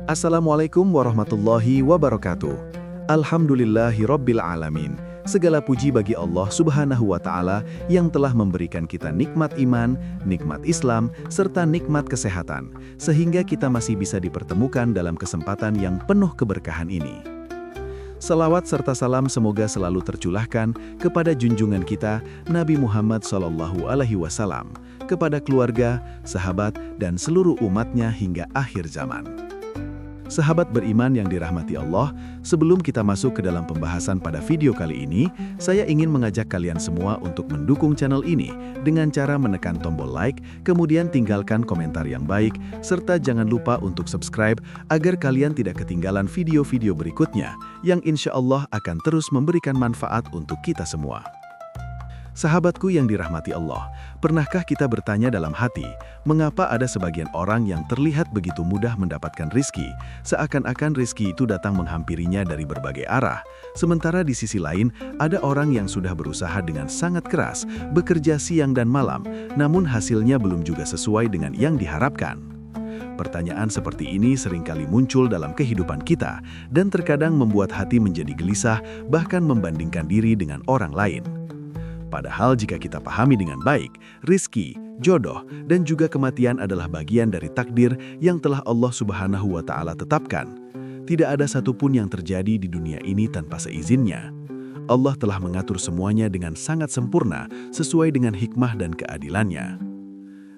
Assalamualaikum warahmatullahi wabarakatuh. Alhamdulillahirabbil alamin. Segala puji bagi Allah Subhanahu wa Ta'ala yang telah memberikan kita nikmat iman, nikmat Islam, serta nikmat kesehatan, sehingga kita masih bisa dipertemukan dalam kesempatan yang penuh keberkahan ini. Salawat serta salam semoga selalu tercurahkan kepada junjungan kita Nabi Muhammad SAW, kepada keluarga, sahabat, dan seluruh umatnya hingga akhir zaman. Sahabat beriman yang dirahmati Allah, sebelum kita masuk ke dalam pembahasan pada video kali ini, saya ingin mengajak kalian semua untuk mendukung channel ini dengan cara menekan tombol like, kemudian tinggalkan komentar yang baik, serta jangan lupa untuk subscribe agar kalian tidak ketinggalan video-video berikutnya yang insya Allah akan terus memberikan manfaat untuk kita semua. Sahabatku yang dirahmati Allah, pernahkah kita bertanya dalam hati, mengapa ada sebagian orang yang terlihat begitu mudah mendapatkan rizki, seakan-akan rizki itu datang menghampirinya dari berbagai arah, sementara di sisi lain ada orang yang sudah berusaha dengan sangat keras, bekerja siang dan malam, namun hasilnya belum juga sesuai dengan yang diharapkan. Pertanyaan seperti ini seringkali muncul dalam kehidupan kita dan terkadang membuat hati menjadi gelisah, bahkan membandingkan diri dengan orang lain. Padahal jika kita pahami dengan baik, rizki, jodoh, dan juga kematian adalah bagian dari takdir yang telah Allah Subhanahu wa Ta'ala tetapkan. Tidak ada satupun yang terjadi di dunia ini tanpa seizinnya. Allah telah mengatur semuanya dengan sangat sempurna sesuai dengan hikmah dan keadilannya.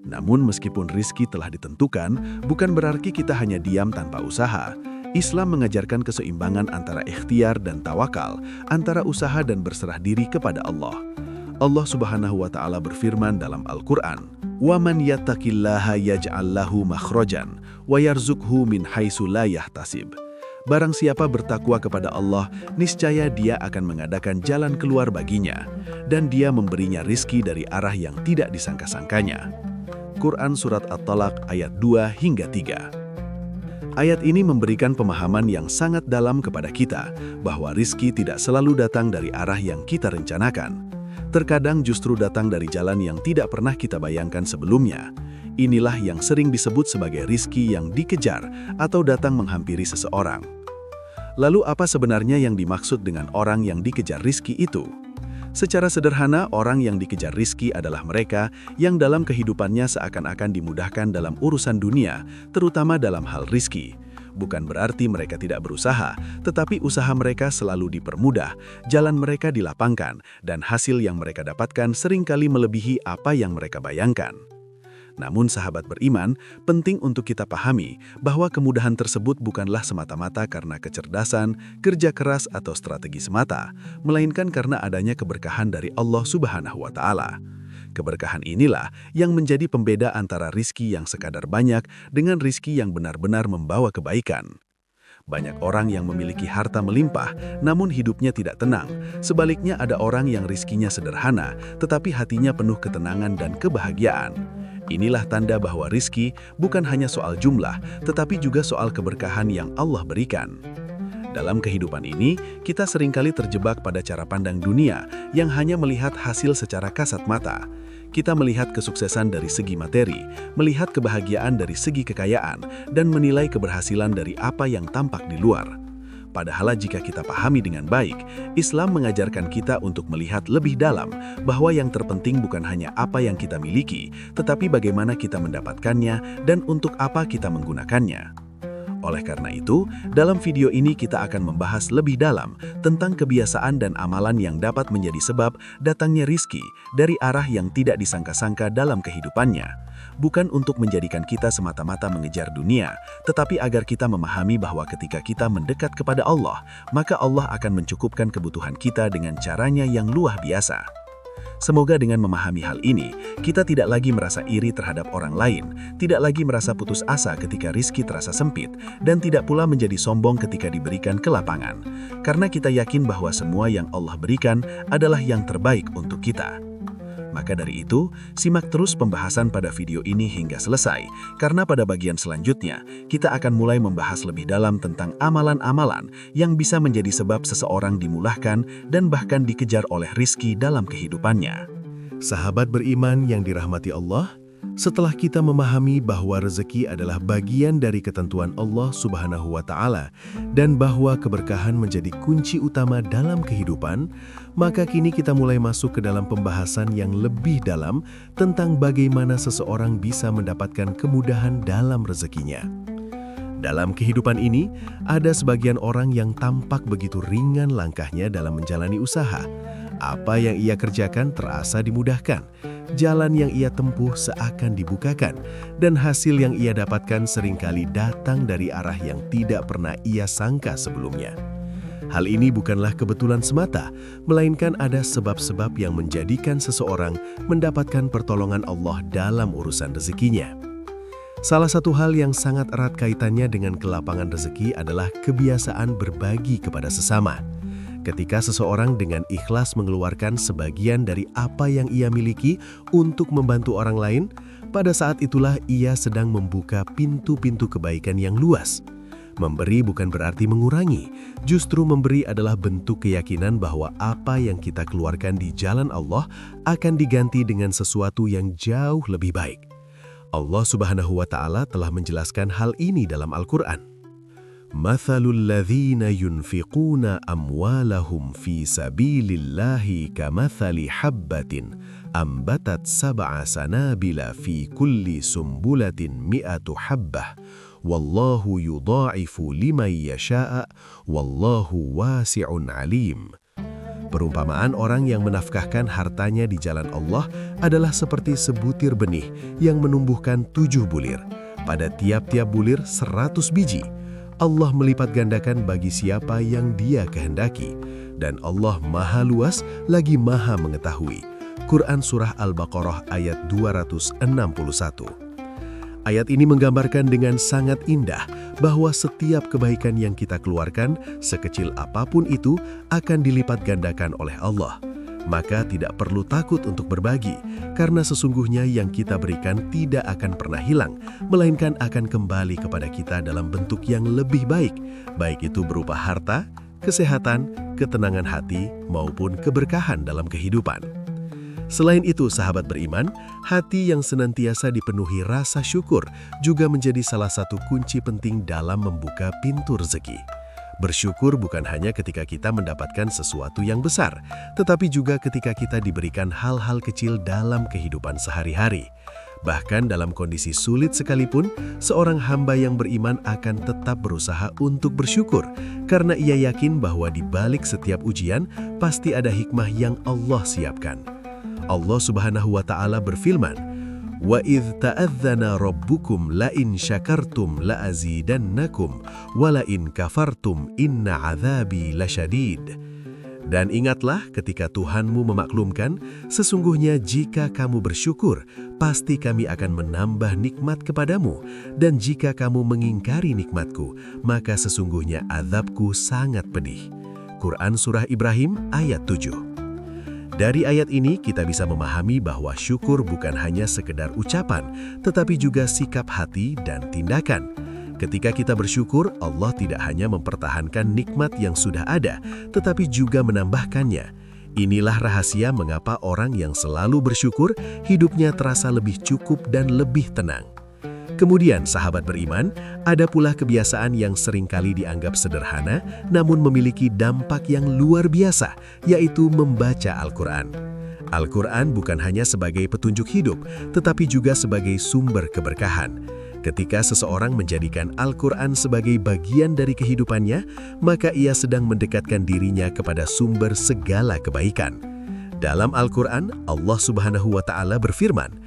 Namun meskipun rizki telah ditentukan, bukan berarti kita hanya diam tanpa usaha. Islam mengajarkan keseimbangan antara ikhtiar dan tawakal, antara usaha dan berserah diri kepada Allah. Allah Subhanahu wa Ta'ala berfirman dalam Al-Quran, وَمَنْ يَتَّقِ اللَّهَ يَجْعَلْ لَهُ مَخْرَجًا وَيَرْزُقْهُ مِنْ حَيْثُ لَا يَحْتَسِبْ. Barang siapa bertakwa kepada Allah, niscaya Dia akan mengadakan jalan keluar baginya, dan Dia memberinya rizki dari arah yang tidak disangka-sangkanya. Quran Surat At-Talaq ayat 2 hingga 3. Ayat ini memberikan pemahaman yang sangat dalam kepada kita, bahwa rizki tidak selalu datang dari arah yang kita rencanakan. Terkadang justru datang dari jalan yang tidak pernah kita bayangkan sebelumnya. Inilah yang sering disebut sebagai rizki yang dikejar atau datang menghampiri seseorang. Lalu apa sebenarnya yang dimaksud dengan orang yang dikejar rizki itu? Secara sederhana, orang yang dikejar rizki adalah mereka yang dalam kehidupannya seakan-akan dimudahkan dalam urusan dunia, terutama dalam hal rizki. Bukan berarti mereka tidak berusaha, tetapi usaha mereka selalu dipermudah, jalan mereka dilapangkan, dan hasil yang mereka dapatkan seringkali melebihi apa yang mereka bayangkan. Namun sahabat beriman, penting untuk kita pahami bahwa kemudahan tersebut bukanlah semata-mata karena kecerdasan, kerja keras atau strategi semata, melainkan karena adanya keberkahan dari Allah Subhanahu wa Ta'ala. Keberkahan inilah yang menjadi pembeda antara rizki yang sekadar banyak dengan rizki yang benar-benar membawa kebaikan. Banyak orang yang memiliki harta melimpah, namun hidupnya tidak tenang. Sebaliknya ada orang yang rizkinya sederhana, tetapi hatinya penuh ketenangan dan kebahagiaan. Inilah tanda bahwa rizki bukan hanya soal jumlah, tetapi juga soal keberkahan yang Allah berikan. Dalam kehidupan ini, kita seringkali terjebak pada cara pandang dunia yang hanya melihat hasil secara kasat mata. Kita melihat kesuksesan dari segi materi, melihat kebahagiaan dari segi kekayaan, dan menilai keberhasilan dari apa yang tampak di luar. Padahal jika kita pahami dengan baik, Islam mengajarkan kita untuk melihat lebih dalam bahwa yang terpenting bukan hanya apa yang kita miliki, tetapi bagaimana kita mendapatkannya dan untuk apa kita menggunakannya. Oleh karena itu, dalam video ini kita akan membahas lebih dalam tentang kebiasaan dan amalan yang dapat menjadi sebab datangnya rizki dari arah yang tidak disangka-sangka dalam kehidupannya. Bukan untuk menjadikan kita semata-mata mengejar dunia, tetapi agar kita memahami bahwa ketika kita mendekat kepada Allah, maka Allah akan mencukupkan kebutuhan kita dengan caranya yang luar biasa. Semoga dengan memahami hal ini, kita tidak lagi merasa iri terhadap orang lain, tidak lagi merasa putus asa ketika rizki terasa sempit, dan tidak pula menjadi sombong ketika diberikan kelapangan. Karena kita yakin bahwa semua yang Allah berikan adalah yang terbaik untuk kita. Maka dari itu, simak terus pembahasan pada video ini hingga selesai, karena pada bagian selanjutnya, kita akan mulai membahas lebih dalam tentang amalan-amalan yang bisa menjadi sebab seseorang dimulahkan dan bahkan dikejar oleh rizki dalam kehidupannya. Sahabat beriman yang dirahmati Allah, Setelah kita memahami bahwa rezeki adalah bagian dari ketentuan Allah Subhanahu wa Ta'ala dan bahwa keberkahan menjadi kunci utama dalam kehidupan, maka kini kita mulai masuk ke dalam pembahasan yang lebih dalam tentang bagaimana seseorang bisa mendapatkan kemudahan dalam rezekinya. Dalam kehidupan ini, ada sebagian orang yang tampak begitu ringan langkahnya dalam menjalani usaha. Apa yang ia kerjakan terasa dimudahkan. Jalan yang ia tempuh seakan dibukakan, dan hasil yang ia dapatkan seringkali datang dari arah yang tidak pernah ia sangka sebelumnya. Hal ini bukanlah kebetulan semata, melainkan ada sebab-sebab yang menjadikan seseorang mendapatkan pertolongan Allah dalam urusan rezekinya. Salah satu hal yang sangat erat kaitannya dengan kelapangan rezeki adalah kebiasaan berbagi kepada sesama. Ketika seseorang dengan ikhlas mengeluarkan sebagian dari apa yang ia miliki untuk membantu orang lain, pada saat itulah ia sedang membuka pintu-pintu kebaikan yang luas. Memberi bukan berarti mengurangi, justru memberi adalah bentuk keyakinan bahwa apa yang kita keluarkan di jalan Allah akan diganti dengan sesuatu yang jauh lebih baik. Allah Subhanahu wa Ta'ala telah menjelaskan hal ini dalam Al-Quran. Mathalul ladzina yunfiquna amwalahum fi sabilillahi kamathali habbatin ambatat sab'a sanabila fi kulli sumbulatin mi'atu habbah wallahu yudha'ifu liman yasha'a wallahu wasi'un alim. Perumpamaan orang yang menafkahkan hartanya di jalan Allah adalah seperti sebutir benih yang menumbuhkan 7 bulir. Pada tiap-tiap bulir 100 biji. Allah melipat gandakan bagi siapa yang Dia kehendaki. Dan Allah Maha Luas lagi Maha Mengetahui. Quran Surah Al-Baqarah ayat 261. Ayat ini menggambarkan dengan sangat indah bahwa setiap kebaikan yang kita keluarkan, sekecil apapun itu, akan dilipat gandakan oleh Allah. Maka tidak perlu takut untuk berbagi, karena sesungguhnya yang kita berikan tidak akan pernah hilang, melainkan akan kembali kepada kita dalam bentuk yang lebih baik, baik itu berupa harta, kesehatan, ketenangan hati, maupun keberkahan dalam kehidupan. Selain itu, sahabat beriman, hati yang senantiasa dipenuhi rasa syukur juga menjadi salah satu kunci penting dalam membuka pintu rezeki. Bersyukur bukan hanya ketika kita mendapatkan sesuatu yang besar, tetapi juga ketika kita diberikan hal-hal kecil dalam kehidupan sehari-hari. Bahkan dalam kondisi sulit sekalipun, seorang hamba yang beriman akan tetap berusaha untuk bersyukur, karena ia yakin bahwa di balik setiap ujian, pasti ada hikmah yang Allah siapkan. Allah Subhanahu wa Ta'ala berfirman, "Wa idz ta'adzana rabbukum la in syakartum la azidannakum wa la in kafartum inna 'adzabi lasyadid." Dan ingatlah ketika Tuhanmu memaklumkan, sesungguhnya jika kamu bersyukur, pasti kami akan menambah nikmat kepadamu, dan jika kamu mengingkari nikmatku, maka sesungguhnya azabku sangat pedih. Quran Surah Ibrahim ayat 7. Dari ayat ini kita bisa memahami bahwa syukur bukan hanya sekedar ucapan, tetapi juga sikap hati dan tindakan. Ketika kita bersyukur, Allah tidak hanya mempertahankan nikmat yang sudah ada, tetapi juga menambahkannya. Inilah rahasia mengapa orang yang selalu bersyukur, hidupnya terasa lebih cukup dan lebih tenang. Kemudian, sahabat beriman, ada pula kebiasaan yang seringkali dianggap sederhana, namun memiliki dampak yang luar biasa, yaitu membaca Al-Quran. Al-Quran bukan hanya sebagai petunjuk hidup, tetapi juga sebagai sumber keberkahan. Ketika seseorang menjadikan Al-Quran sebagai bagian dari kehidupannya, maka ia sedang mendekatkan dirinya kepada sumber segala kebaikan. Dalam Al-Quran, Allah Subhanahu wa Ta'ala berfirman,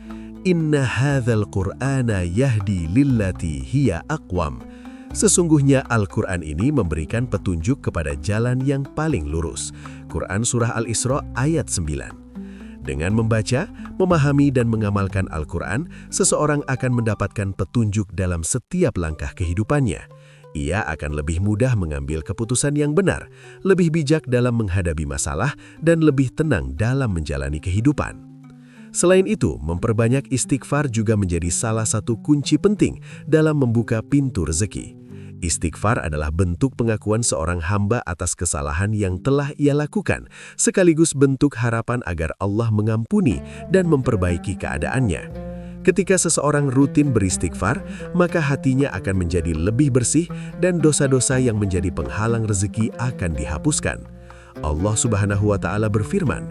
"Inna hadzal Qur'ana yahdi lillati hiya aqwam." Sesungguhnya Al-Quran ini memberikan petunjuk kepada jalan yang paling lurus. Quran Surah Al-Isra ayat 9. Dengan membaca, memahami dan mengamalkan Al-Quran, seseorang akan mendapatkan petunjuk dalam setiap langkah kehidupannya. Ia akan lebih mudah mengambil keputusan yang benar, lebih bijak dalam menghadapi masalah, dan lebih tenang dalam menjalani kehidupan. Selain itu, memperbanyak istighfar juga menjadi salah satu kunci penting dalam membuka pintu rezeki. Istighfar adalah bentuk pengakuan seorang hamba atas kesalahan yang telah ia lakukan, sekaligus bentuk harapan agar Allah mengampuni dan memperbaiki keadaannya. Ketika seseorang rutin beristighfar, maka hatinya akan menjadi lebih bersih dan dosa-dosa yang menjadi penghalang rezeki akan dihapuskan. Allah Subhanahu wa Ta'ala berfirman,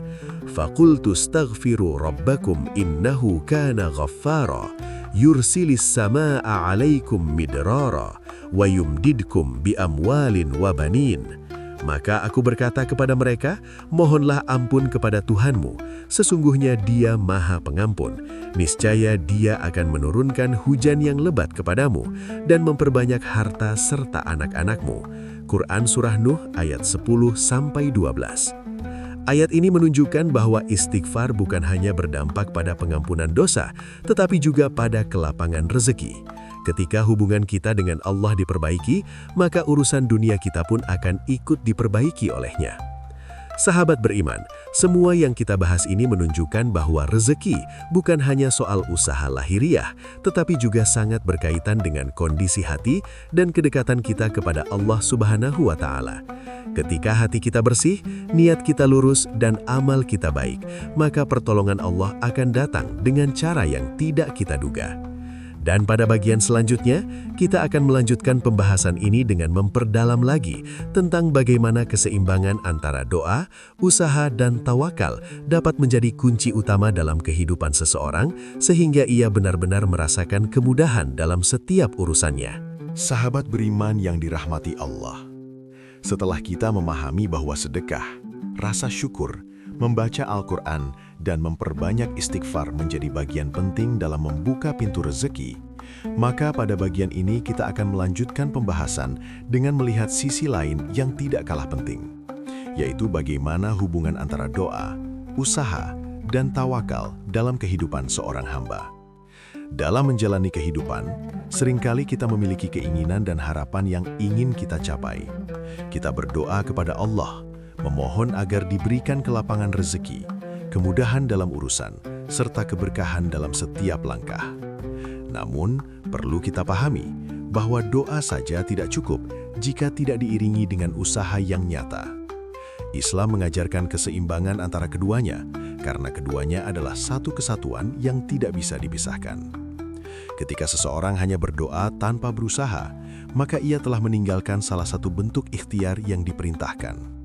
"Faqultu astaghfiru rabbakum innahu kana ghaffara, yursilis samaa'a 'alaikum midrara, wa yumdidkum bi amwalin wa banin." Maka aku berkata kepada mereka, mohonlah ampun kepada Tuhanmu, sesungguhnya Dia Maha Pengampun. Niscaya Dia akan menurunkan hujan yang lebat kepadamu dan memperbanyak harta serta anak-anakmu. Quran Surah Nuh ayat 10-12. Ayat ini menunjukkan bahwa istighfar bukan hanya berdampak pada pengampunan dosa, tetapi juga pada kelapangan rezeki. Ketika hubungan kita dengan Allah diperbaiki, maka urusan dunia kita pun akan ikut diperbaiki olehnya. Sahabat beriman, semua yang kita bahas ini menunjukkan bahwa rezeki bukan hanya soal usaha lahiriah, tetapi juga sangat berkaitan dengan kondisi hati dan kedekatan kita kepada Allah Subhanahu wa Ta'ala. Ketika hati kita bersih, niat kita lurus, dan amal kita baik, maka pertolongan Allah akan datang dengan cara yang tidak kita duga. Dan pada bagian selanjutnya, kita akan melanjutkan pembahasan ini dengan memperdalam lagi tentang bagaimana keseimbangan antara doa, usaha, dan tawakal dapat menjadi kunci utama dalam kehidupan seseorang sehingga ia benar-benar merasakan kemudahan dalam setiap urusannya. Sahabat beriman yang dirahmati Allah, setelah kita memahami bahwa sedekah, rasa syukur, membaca Al-Quran, dan memperbanyak istighfar menjadi bagian penting dalam membuka pintu rezeki, maka pada bagian ini kita akan melanjutkan pembahasan dengan melihat sisi lain yang tidak kalah penting, yaitu bagaimana hubungan antara doa, usaha, dan tawakal dalam kehidupan seorang hamba. Dalam menjalani kehidupan, seringkali kita memiliki keinginan dan harapan yang ingin kita capai. Kita berdoa kepada Allah, memohon agar diberikan kelapangan rezeki, kemudahan dalam urusan, serta keberkahan dalam setiap langkah. Namun, perlu kita pahami bahwa doa saja tidak cukup jika tidak diiringi dengan usaha yang nyata. Islam mengajarkan keseimbangan antara keduanya, karena keduanya adalah satu kesatuan yang tidak bisa dipisahkan. Ketika seseorang hanya berdoa tanpa berusaha, maka ia telah meninggalkan salah satu bentuk ikhtiar yang diperintahkan.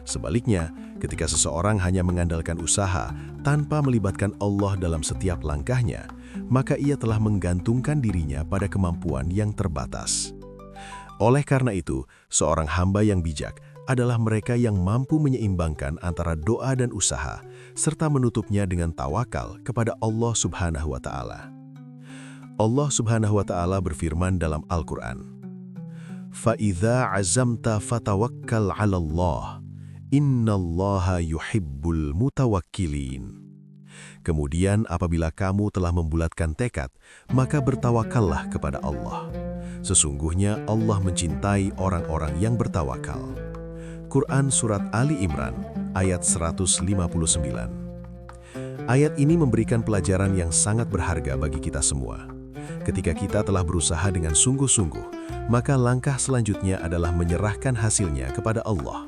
Sebaliknya, ketika seseorang hanya mengandalkan usaha tanpa melibatkan Allah dalam setiap langkahnya, maka ia telah menggantungkan dirinya pada kemampuan yang terbatas. Oleh karena itu, seorang hamba yang bijak adalah mereka yang mampu menyeimbangkan antara doa dan usaha, serta menutupnya dengan tawakal kepada Allah Subhanahu wa Ta'ala. Allah Subhanahu wa Ta'ala berfirman dalam Al-Quran, "Fa'idha azamta fatawakkal 'ala Allah, innallaha yuhibbul mutawakkilin." Kemudian apabila kamu telah membulatkan tekad, maka bertawakallah kepada Allah. Sesungguhnya Allah mencintai orang-orang yang bertawakal. Quran Surat Ali Imran, ayat 159. Ayat ini memberikan pelajaran yang sangat berharga bagi kita semua. Ketika kita telah berusaha dengan sungguh-sungguh, maka langkah selanjutnya adalah menyerahkan hasilnya kepada Allah.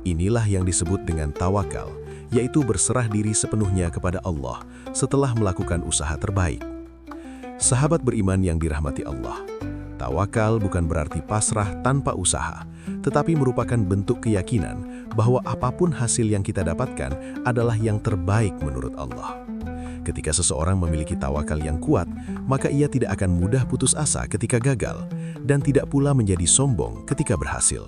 Inilah yang disebut dengan tawakal, yaitu berserah diri sepenuhnya kepada Allah setelah melakukan usaha terbaik. Sahabat beriman yang dirahmati Allah, tawakal bukan berarti pasrah tanpa usaha, tetapi merupakan bentuk keyakinan bahwa apapun hasil yang kita dapatkan adalah yang terbaik menurut Allah. Ketika seseorang memiliki tawakal yang kuat, maka ia tidak akan mudah putus asa ketika gagal, dan tidak pula menjadi sombong ketika berhasil.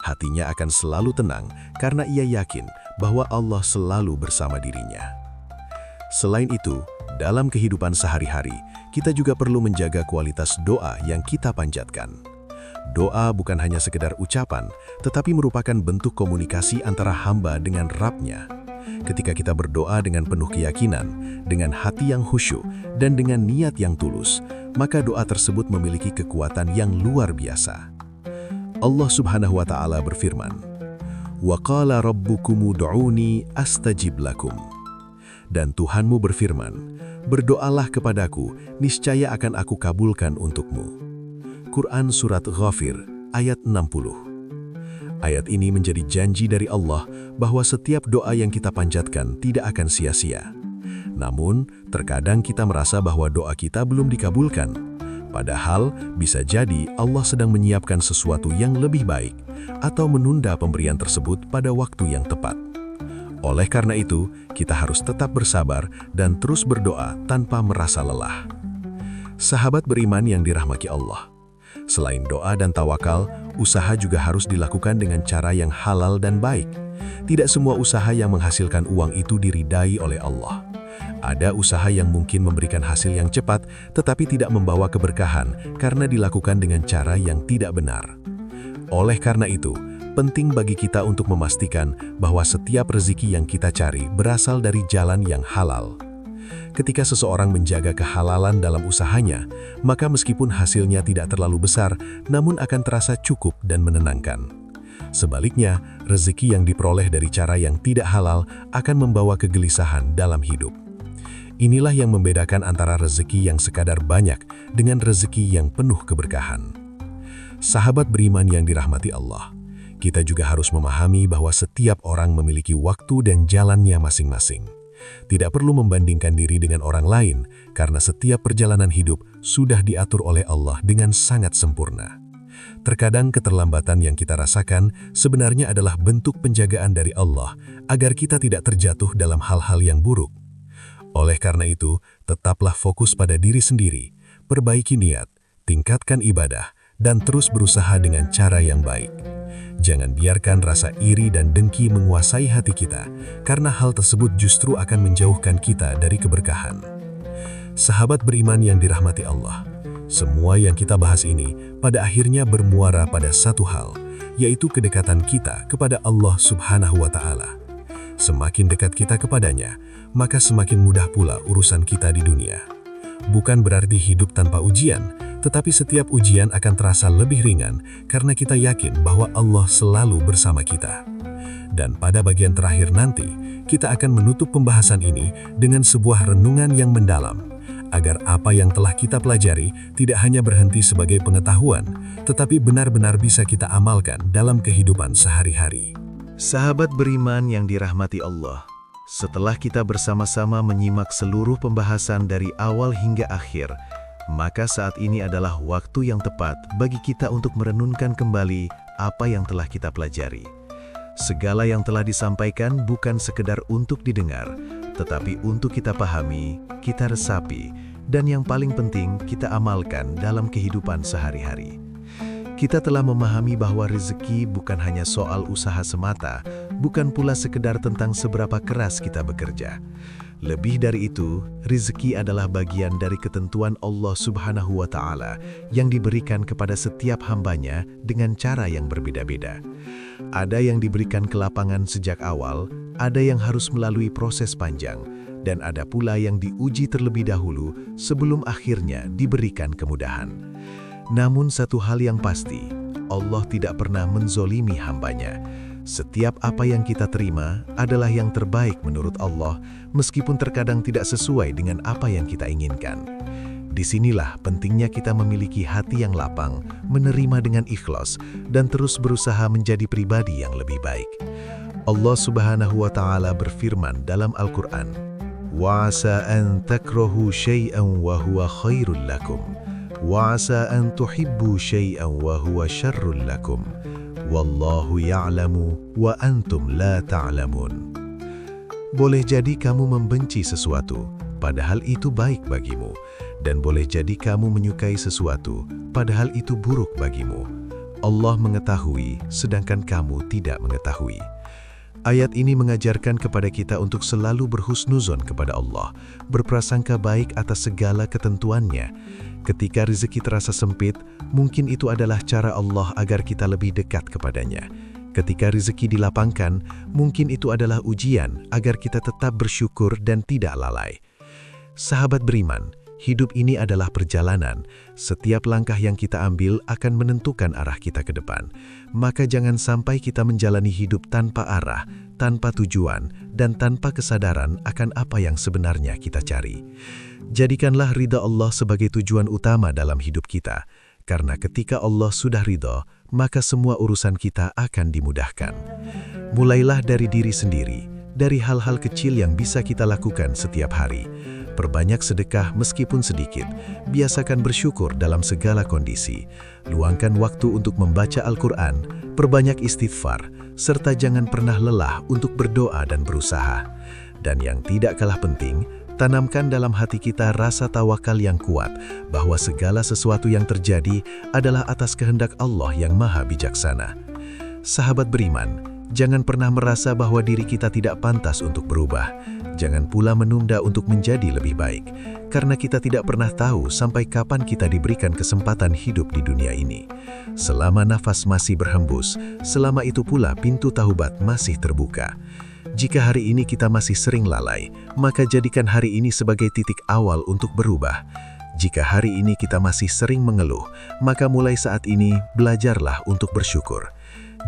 Hatinya akan selalu tenang karena ia yakin bahwa Allah selalu bersama dirinya. Selain itu, dalam kehidupan sehari-hari, kita juga perlu menjaga kualitas doa yang kita panjatkan. Doa bukan hanya sekedar ucapan, tetapi merupakan bentuk komunikasi antara hamba dengan Rabb-Nya. Ketika kita berdoa dengan penuh keyakinan, dengan hati yang khusyuk, dan dengan niat yang tulus, maka doa tersebut memiliki kekuatan yang luar biasa. Allah Subhanahu wa Ta'ala berfirman, "Wa qala rabbukum ud'uni astajib lakum." Dan Tuhanmu berfirman, "Berdoalah kepadaku, niscaya akan aku kabulkan untukmu." Quran Surat Ghafir, ayat 60. Ayat ini menjadi janji dari Allah bahwa setiap doa yang kita panjatkan tidak akan sia-sia. Namun, terkadang kita merasa bahwa doa kita belum dikabulkan. Padahal, bisa jadi Allah sedang menyiapkan sesuatu yang lebih baik atau menunda pemberian tersebut pada waktu yang tepat. Oleh karena itu, kita harus tetap bersabar dan terus berdoa tanpa merasa lelah. Sahabat beriman yang dirahmati Allah, selain doa dan tawakal, usaha juga harus dilakukan dengan cara yang halal dan baik. Tidak semua usaha yang menghasilkan uang itu diridai oleh Allah. Ada usaha yang mungkin memberikan hasil yang cepat, tetapi tidak membawa keberkahan karena dilakukan dengan cara yang tidak benar. Oleh karena itu, penting bagi kita untuk memastikan bahwa setiap rezeki yang kita cari berasal dari jalan yang halal. Ketika seseorang menjaga kehalalan dalam usahanya, maka meskipun hasilnya tidak terlalu besar, namun akan terasa cukup dan menenangkan. Sebaliknya, rezeki yang diperoleh dari cara yang tidak halal akan membawa kegelisahan dalam hidup. Inilah yang membedakan antara rezeki yang sekadar banyak dengan rezeki yang penuh keberkahan. Sahabat beriman yang dirahmati Allah, kita juga harus memahami bahwa setiap orang memiliki waktu dan jalannya masing-masing. Tidak perlu membandingkan diri dengan orang lain, karena setiap perjalanan hidup sudah diatur oleh Allah dengan sangat sempurna. Terkadang keterlambatan yang kita rasakan sebenarnya adalah bentuk penjagaan dari Allah agar kita tidak terjatuh dalam hal-hal yang buruk. Oleh karena itu, tetaplah fokus pada diri sendiri, perbaiki niat, tingkatkan ibadah, dan terus berusaha dengan cara yang baik. Jangan biarkan rasa iri dan dengki menguasai hati kita, karena hal tersebut justru akan menjauhkan kita dari keberkahan. Sahabat beriman yang dirahmati Allah, semua yang kita bahas ini pada akhirnya bermuara pada satu hal, yaitu kedekatan kita kepada Allah Subhanahu wa Ta'ala. Semakin dekat kita kepadanya, maka semakin mudah pula urusan kita di dunia. Bukan berarti hidup tanpa ujian, tetapi setiap ujian akan terasa lebih ringan karena kita yakin bahwa Allah selalu bersama kita. Dan pada bagian terakhir nanti, kita akan menutup pembahasan ini dengan sebuah renungan yang mendalam, agar apa yang telah kita pelajari tidak hanya berhenti sebagai pengetahuan, tetapi benar-benar bisa kita amalkan dalam kehidupan sehari-hari. Sahabat beriman yang dirahmati Allah, setelah kita bersama-sama menyimak seluruh pembahasan dari awal hingga akhir, maka saat ini adalah waktu yang tepat bagi kita untuk merenungkan kembali apa yang telah kita pelajari. Segala yang telah disampaikan bukan sekedar untuk didengar, tetapi untuk kita pahami, kita resapi, dan yang paling penting kita amalkan dalam kehidupan sehari-hari. Kita telah memahami bahwa rezeki bukan hanya soal usaha semata, bukan pula sekedar tentang seberapa keras kita bekerja. Lebih dari itu, rezeki adalah bagian dari ketentuan Allah Subhanahu wa Ta'ala yang diberikan kepada setiap hambanya dengan cara yang berbeda-beda. Ada yang diberikan kelapangan sejak awal, ada yang harus melalui proses panjang, dan ada pula yang diuji terlebih dahulu sebelum akhirnya diberikan kemudahan. Namun satu hal yang pasti, Allah tidak pernah menzolimi hambanya. Setiap apa yang kita terima adalah yang terbaik menurut Allah, meskipun terkadang tidak sesuai dengan apa yang kita inginkan. Disinilah pentingnya kita memiliki hati yang lapang, menerima dengan ikhlas, dan terus berusaha menjadi pribadi yang lebih baik. Allah Subhanahu wa Ta'ala berfirman dalam Al-Quran, "Wa'asa an takrahu syai'an wa huwa khairul lakum. Wa'asa an tuhibbu syai'an wa huwa syarrul lakum. Wallahu ya'lamu wa antum la ta'lamun." Boleh jadi kamu membenci sesuatu, padahal itu baik bagimu. Dan boleh jadi kamu menyukai sesuatu, padahal itu buruk bagimu. Allah mengetahui, sedangkan kamu tidak mengetahui. Ayat ini mengajarkan kepada kita untuk selalu berhusnuzon kepada Allah, berprasangka baik atas segala ketentuannya. Ketika rezeki terasa sempit, mungkin itu adalah cara Allah agar kita lebih dekat kepadanya. Ketika rezeki dilapangkan, mungkin itu adalah ujian agar kita tetap bersyukur dan tidak lalai. Sahabat beriman, hidup ini adalah perjalanan. Setiap langkah yang kita ambil akan menentukan arah kita ke depan. Maka jangan sampai kita menjalani hidup tanpa arah, tanpa tujuan, dan tanpa kesadaran akan apa yang sebenarnya kita cari. Jadikanlah ridha Allah sebagai tujuan utama dalam hidup kita. Karena ketika Allah sudah ridha, maka semua urusan kita akan dimudahkan. Mulailah dari diri sendiri, dari hal-hal kecil yang bisa kita lakukan setiap hari. Perbanyak sedekah meskipun sedikit. Biasakan bersyukur dalam segala kondisi. Luangkan waktu untuk membaca Al-Quran, perbanyak istighfar, serta jangan pernah lelah untuk berdoa dan berusaha. Dan yang tidak kalah penting, tanamkan dalam hati kita rasa tawakal yang kuat bahwa segala sesuatu yang terjadi adalah atas kehendak Allah yang Maha Bijaksana. Sahabat beriman, jangan pernah merasa bahwa diri kita tidak pantas untuk berubah. Jangan pula menunda untuk menjadi lebih baik, karena kita tidak pernah tahu sampai kapan kita diberikan kesempatan hidup di dunia ini. Selama nafas masih berhembus, selama itu pula pintu taubat masih terbuka. Jika hari ini kita masih sering lalai, maka jadikan hari ini sebagai titik awal untuk berubah. Jika hari ini kita masih sering mengeluh, maka mulai saat ini belajarlah untuk bersyukur.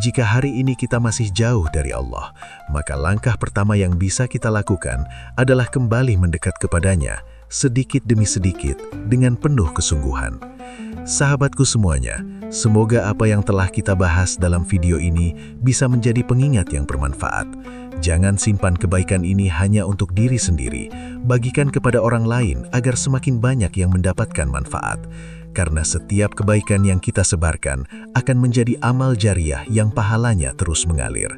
Jika hari ini kita masih jauh dari Allah, maka langkah pertama yang bisa kita lakukan adalah kembali mendekat kepadanya, sedikit demi sedikit, dengan penuh kesungguhan. Sahabatku semuanya, semoga apa yang telah kita bahas dalam video ini bisa menjadi pengingat yang bermanfaat. Jangan simpan kebaikan ini hanya untuk diri sendiri, bagikan kepada orang lain agar semakin banyak yang mendapatkan manfaat. Karena setiap kebaikan yang kita sebarkan akan menjadi amal jariah yang pahalanya terus mengalir.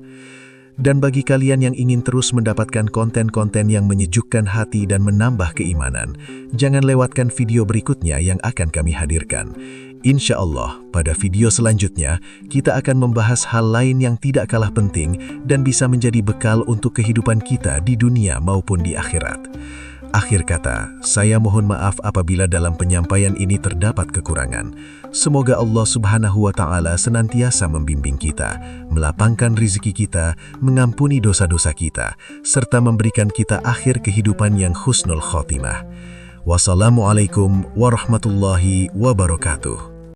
Dan bagi kalian yang ingin terus mendapatkan konten-konten yang menyejukkan hati dan menambah keimanan, jangan lewatkan video berikutnya yang akan kami hadirkan. Insya Allah, pada video selanjutnya, kita akan membahas hal lain yang tidak kalah penting dan bisa menjadi bekal untuk kehidupan kita di dunia maupun di akhirat. Akhir kata, saya mohon maaf apabila dalam penyampaian ini terdapat kekurangan. Semoga Allah Subhanahu wa Ta'ala senantiasa membimbing kita, melapangkan rizki kita, mengampuni dosa-dosa kita, serta memberikan kita akhir kehidupan yang husnul khotimah. Wassalamualaikum warahmatullahi wabarakatuh.